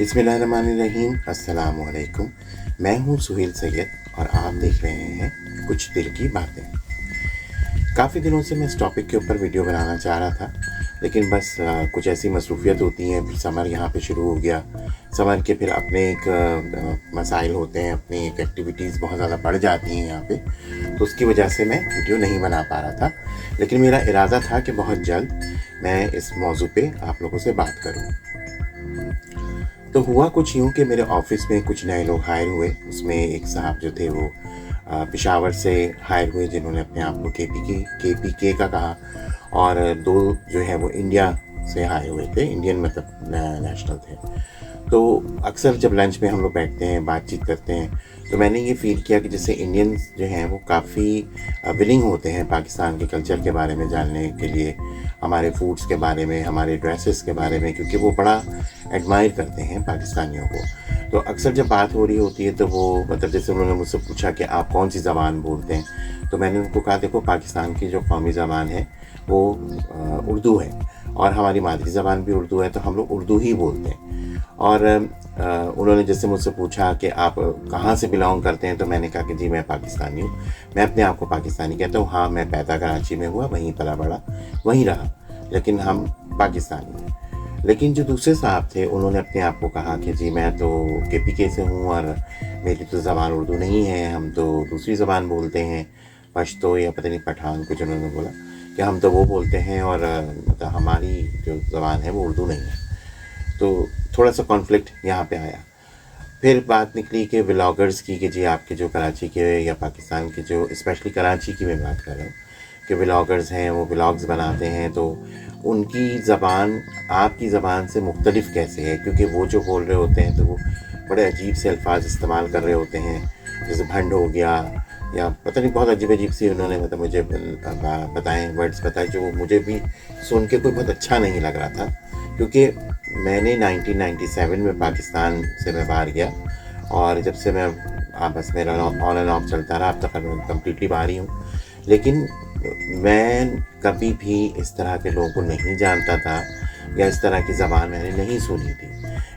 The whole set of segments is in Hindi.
बिस्मिल्लाहिर्रहमानिर्रहीम। अस्सलाम वालेकुम। मैं हूँ सुहेल सैयद और आप देख रहे हैं कुछ दिल की बातें। काफ़ी दिनों से मैं इस टॉपिक के ऊपर वीडियो बनाना चाह रहा था, लेकिन बस कुछ ऐसी मसरूफ़ियत होती हैं। फिर समर यहाँ पे शुरू हो गया। समर के फिर अपने एक मसाइल होते हैं, अपनी एक एक्टिविटीज़ बहुत ज़्यादा बढ़ जाती हैं यहाँ पे, तो उसकी वजह से मैं वीडियो नहीं बना पा रहा था। लेकिन मेरा इरादा था कि बहुत जल्द मैं इस मौजू पे आप लोगों से बात करूँ। तो हुआ कुछ यूँ कि मेरे ऑफिस में कुछ नए लोग हायर हुए। उसमें एक साहब जो थे वो पेशावर से हायर हुए, जिन्होंने अपने आप को केपीके का कहा, और दो जो है वो इंडिया से हायर हुए थे, इंडियन मतलब नेशनल थे। तो अक्सर जब लंच में हम लोग बैठते हैं, बातचीत करते हैं, तो मैंने ये फ़ील किया कि जैसे इंडियंस जो हैं वो काफ़ी विलिंग होते हैं पाकिस्तान के कल्चर के बारे में जानने के लिए, हमारे फूड्स के बारे में, हमारे ड्रेसेस के बारे में, क्योंकि वो बड़ा एडमायर करते हैं पाकिस्तानियों को। तो अक्सर जब बात हो रही होती है तो वो मतलब जैसे उन्होंने मुझसे पूछा कि आप कौन सी ज़बान बोलते हैं, तो मैंने उनको कहा देखो, पाकिस्तान की जो कौमी ज़बान है वो उर्दू है, और हमारी मादरी ज़बान भी उर्दू है, तो हम लोग उर्दू ही बोलते हैं। और उन्होंने जैसे मुझसे पूछा कि आप कहाँ से बिलोंग करते हैं, तो मैंने कहा कि जी मैं पाकिस्तानी हूँ। मैं अपने आप को पाकिस्तानी कहता हूँ। हाँ, मैं पैदा कराची में हुआ, वहीं पला बड़ा, वहीं रहा, लेकिन हम पाकिस्तानी हैं। लेकिन जो दूसरे साहब थे, उन्होंने अपने आप को कहा कि जी मैं तो केपीके से हूँ और मेरी तो ज़बान उर्दू नहीं है, हम तो दूसरी ज़बान बोलते हैं, पश्तो या पता नहीं पठान, कुछ उन्होंने बोला कि हम तो वो बोलते हैं, और मतलब हमारी जो ज़बान है वो उर्दू नहीं है। तो थोड़ा सा कॉन्फ्लिक्ट यहाँ पे आया। फिर बात निकली कि व्लॉगर्स की, कि जी आपके जो कराची के या पाकिस्तान के, जो स्पेशली कराची की मैं बात कर रहा हूँ, कि व्लॉगर्स हैं, वो व्लॉग्स बनाते हैं, तो उनकी ज़बान आपकी ज़बान से मुख्तलिफ़ कैसे है, क्योंकि वो जो बोल रहे होते हैं तो वो बड़े अजीब से अल्फाज इस्तेमाल कर रहे होते हैं, जैसे भंड हो गया, या पता नहीं बहुत अजीब अजीब सी उन्होंने मतलब मुझे बताएं, वर्ड्स बताए, जो मुझे भी सुन के कोई बहुत अच्छा नहीं लग रहा था। क्योंकि मैंने 1997 में पाकिस्तान से मैं बाहर गया, और जब से मैं बस मेरा ऑन एंड ऑफ चलता रहा, अब तक मैं कम्प्लीटली बाहर ही हूँ। लेकिन मैं कभी भी इस तरह के लोगों को नहीं जानता था, या इस तरह की ज़बान मैंने नहीं सुनी थी।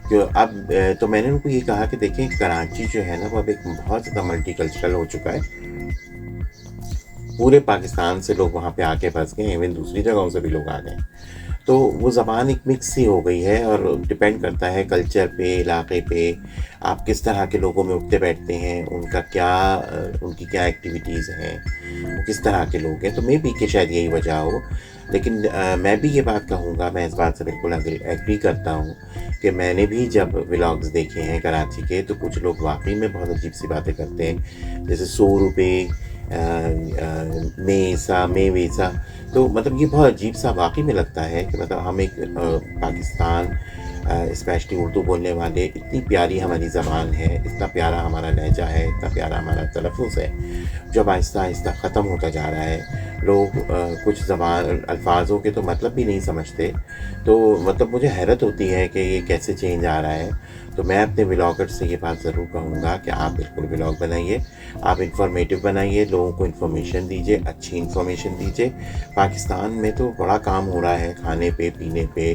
क्यों अब तो मैंने उनको ये कहा कि देखें, कराची जो है ना वो अब एक बहुत ज़्यादा मल्टी कल्चरल हो चुका है। पूरे पाकिस्तान से लोग वहाँ पे आके बस गए, इवन दूसरी जगहों से भी लोग आ गए। तो वो ज़बान एक मिक्स सी हो गई है, और डिपेंड करता है कल्चर पे, इलाके पे, आप किस तरह के लोगों में उठते बैठते हैं, उनका क्या उनकी क्या एक्टिविटीज़ हैं, वो किस तरह के लोग हैं। तो मे बी कि शायद यही वजह हो। लेकिन मैं भी ये बात कहूँगा, मैं इस बात से बिल्कुल एग्री करता हूँ कि मैंने भी जब व्लॉग्स देखे हैं कराची के, तो कुछ लोग वाकई में बहुत अजीब सी बातें करते हैं, जैसे 100 रुपये में वैसा। तो मतलब ये बहुत अजीब सा वाकई में लगता है कि मतलब हम एक पाकिस्तान स्पेशली उर्दू बोलने वाले, इतनी प्यारी हमारी ज़बान है, इतना प्यारा हमारा लहजा है, इतना प्यारा हमारा तलफ़ुज़ है, जब आहिस्ता आहिस्ता ख़त्म होता जा रहा है। लोग कुछ ज़बान अल्फाज़ों के तो मतलब भी नहीं समझते। तो मतलब मुझे हैरत होती है कि ये कैसे चेंज आ रहा है। तो मैं अपने व्लॉगर्स से ये बात ज़रूर कहूँगा कि आप बिल्कुल व्लॉग बनाइए, आप इंफॉर्मेटिव बनाइए, लोगों को इन्फॉर्मेशन दीजिए, अच्छी इन्फॉर्मेशन दीजिए। पाकिस्तान में तो बड़ा काम हो रहा है, खाने पे, पीने पे,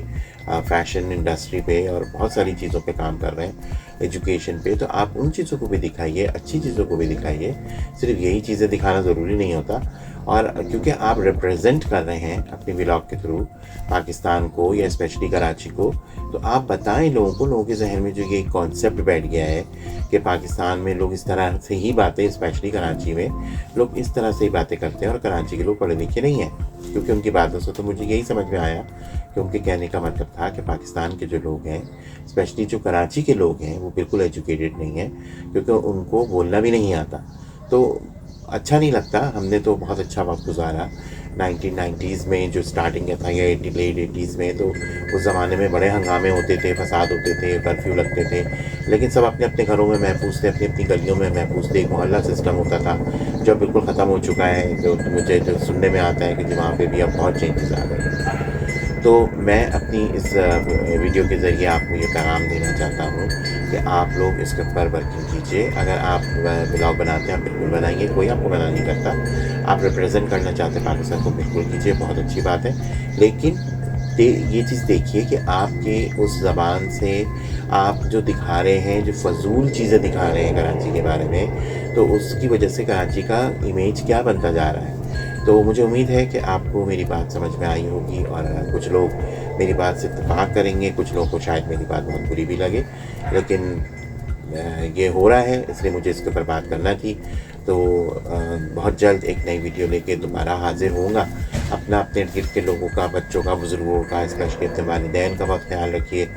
फैशन इंडस्ट्री पे, और बहुत सारी चीज़ों पे काम कर रहे हैं, एजुकेशन पे। तो आप उन चीज़ों को भी दिखाइए, अच्छी चीज़ों को भी दिखाइए। सिर्फ यही चीज़ें दिखाना ज़रूरी नहीं होता। और क्योंकि आप रिप्रेजेंट कर रहे हैं अपने व्लॉग के थ्रू पाकिस्तान को, या स्पेशली कराची को, तो आप बताएं लोगों को। लोगों के जहन में जो ये कॉन्सेप्ट बैठ गया है कि पाकिस्तान में लोग इस तरह से ही बातें, स्पेशली कराची में लोग इस तरह से ही बातें करते हैं, और कराची के लोग पढ़े लिखे नहीं हैं। क्योंकि उनकी बातों से तो मुझे यही समझ में आया कि उनके कहने का मतलब था कि पाकिस्तान के जो लोग हैं, स्पेशली जो कराची के लोग हैं, वो बिल्कुल एजुकेटेड नहीं हैं, क्योंकि उनको बोलना भी नहीं आता। तो अच्छा नहीं लगता। हमने तो बहुत अच्छा वक्त गुजारा 1990s में, जो स्टार्टिंग था, या लेट 80s में, तो उस ज़माने में बड़े हंगामे होते थे, फसाद होते थे, कर्फ्यू लगते थे, लेकिन सब अपने अपने घरों में महफूज थे, अपनी अपनी गलियों में महफूज थे। एक मोहल्ला सिस्टम होता था जो बिल्कुल ख़त्म हो चुका है, जो मुझे जो सुनने में आता है कि वहाँ पे भी अब बहुत चेंजेस आ गए हैं। तो मैं अपनी इस वीडियो के ज़रिए आपको ये पैगाम देना चाहता हूँ कि आप लोग इसके ऊपर वर्किंग कीजिए। अगर आप ब्लॉग बनाते हैं, आप बिल्कुल बनाइए, कोई आपको मना नहीं करता। आप रिप्रेजेंट करना चाहते हैं पाकिस्तान को, बिल्कुल कीजिए, बहुत अच्छी बात है। लेकिन ये चीज़ देखिए कि आपके उस ज़बान से आप जो दिखा रहे हैं, जो फ़ज़ूल चीज़ें दिखा रहे हैं कराची के बारे में, तो उसकी वजह से कराची का इमेज क्या बनता जा रहा है। तो मुझे उम्मीद है कि आपको मेरी बात समझ में आई होगी और कुछ लोग मेरी बात से इत्तेफ़ाक करेंगे, कुछ लोगों को शायद मेरी बात बहुत बुरी भी लगे, लेकिन ये हो रहा है इसलिए मुझे इसके ऊपर बात करना थी। तो बहुत जल्द एक नई वीडियो लेके दोबारा हाज़िर होऊंगा। अपना अपने इर्द-गिर्द के लोगों का, बच्चों का, बुज़ुर्गों का, स्पेशली अपने वालिदैन का बहुत ख़्याल रखिए।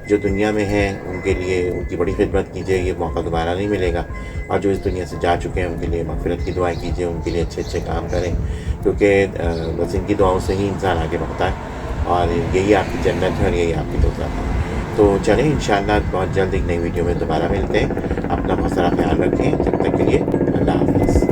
जो दुनिया में हैं उनके लिए उनकी बड़ी खिदमत कीजिए, ये मौका दोबारा नहीं मिलेगा। और जो इस दुनिया से जा चुके हैं उनके लिए मग़फ़िरत की दुआएँ कीजिए, उनके लिए अच्छे-अच्छे काम करें, क्योंकि बस इनकी दुआओं से ही इंसान आगे बढ़ता है और यही आपकी जन्नत है और यही आपकी दोज़ख है। तो चलें इंशाअल्लाह बहुत जल्द एक नई वीडियो में दोबारा मिलते हैं। अपना बहुत सारा ख़्याल रखें। जब तक के लिए अल्लाह हाफ़िज़।